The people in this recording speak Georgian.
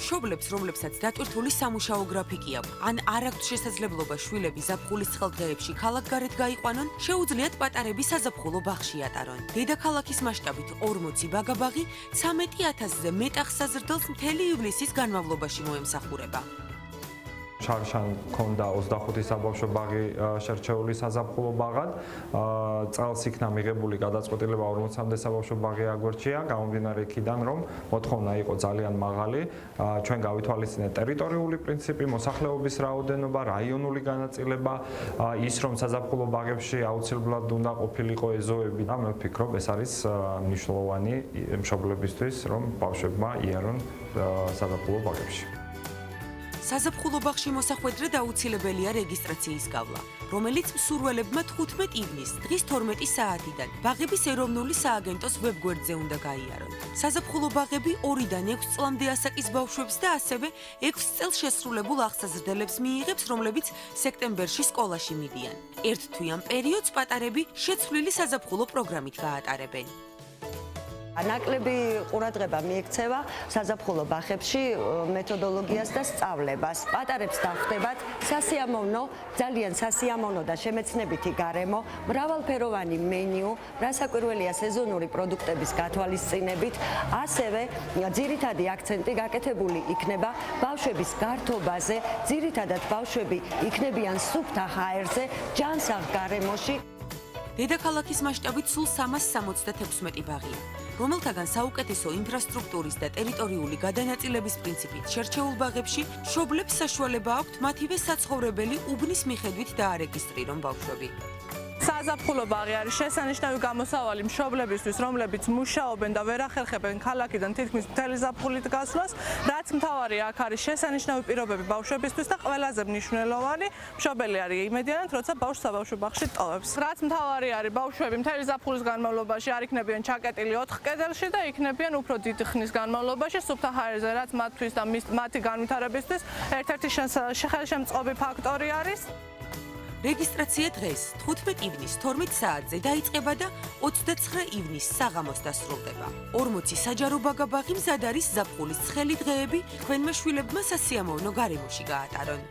მშობლებს, რომლებსაც დატვირთული სამუშაო გრაფიკი აქვს, ან არ აქვთ შესაძლებლობა შვილები ზაფხულის ცხელდღეებში ქალაქგარეთ გაიყვანონ, შეუძლიათ პატარები საზაფხულო ბაღში ატარონ. დედაქალაქის მასშტაბით 40 ბაგაბაღი 13,000-ზე მეტ აღსაზრდელს მთელი ივლისის განმავლობაში მოემსახურება. შარშან ქონდა 25 საბავშვო ბაღი შერჩეული საზაფხულო ბაღად. წელს იქნა მიღებული გადაწყვეტილება 40-მდე საბავშვო ბაღი აგვერჩია, გამომდინარე იქიდან, რომ მოთხოვნა იყო ძალიან მაღალი. ჩვენ გავითვალისწინეთ ტერიტორიული პრინციპი, მოსახლეობის რაოდენობა, რაიონული განაწილება, ის რომ საზაფხულო ბაღებში აუცილებლად უნდა ყოფილიყო ეზოები და მე ვფიქრობ, ეს არის მნიშვნელოვანი მშობლებისთვის, რომ ბავშვებმა იარონ საზაფხულო ბაღებში. საზაფხულო ბაღში მოსახვედრად აუცილებელია რეგისტრაციის გავლა, რომელიც მსურველებმა 15 ივნისს დღის 12 საათიდან ბაღების ეროვნული სააგენტოს ვებგვერდზე უნდა გაიარონ. საზაფხულო ბაღები 2-დან 6 წლამდე ასაკის ბავშვებს და ასევე 6 წელს შესრულებულ აღსაზრდელებს მიიღებს, რომლებიც სექტემბერში სკოლაში მიდიან. ერთ თვიან პერიოდს პატარები შეცვლილი საზაფხულო პროგრამით გაატარებენ. ნაკლები ყურადღება მიექცევა საზაფხულო ბაღებში მეთოდოლოგიას და სწავლებას. პატარებს დახვდებათ სასიამოვნო, ძალიან სასიამოვნო და შემეცნებითი გარემო, მრავალფეროვანი მენიუ, რასაკვირველია სეზონური პროდუქტების გათვალისწინებით, ასევე ძირითადი აქცენტი გაკეთებული იქნება ბავშვების გართობაზე, ძირითადად ბავშვები იქნებიან სუფთა ჰაერზე, ჯანსაღ გარემოში. დედაქალაქის მასშტაბით სულ 376 ბაღია, რომელთაგან საუკეთესო ინფრასტრუქტურის და ტერიტორიული გადანაწილების პრინციპით შერჩეულ ბაღებში მშობლებს საშუალება აქვთ მათივე საცხოვრებელი უბნის მიხედვით დაარეგისტრირონ ბავშვები. საზაფხულო ბაღი არის შესანიშნავი გამოსავალი მშობლებისთვის, რომლებიც მუშაობენ და ვერ ახერხებენ ქალაქიდან თითქმის მთელი ზაფხულით გასვლას, რაც მთავარია აქ არის შესანიშნავი პირობები ბავშვებისთვის და ყველაზე მნიშვნელოვანი მშობელი არის იმედიანად, როცა ბავშვს საბავშვო ბაღში ტოვებს. რაც მთავარი არის ბავშვები მთელი ზაფხულის განმავლობაში არ იქნებიან ჩაკეტილი 4 კედელში და იქნებიან უფრო დიდი ხნის განმავლობაში სუფთა ჰაერზე, რაც მათთვის და მათი განვითარებისთვის ერთ-ერთი ხელშემწყობი ფაქტორი არის. რეგისტრაცია დღეს 15 ივნისს 12 საათზე დაიწყება და 29 ივნისს საღამოს დასრულდება. 40 საჯარო ბაგაბაღი მზად არის ზაფხულის ცხელი დღეები თქვენმა შვილებმა სასიამოვნო გარემოში გაატარონ.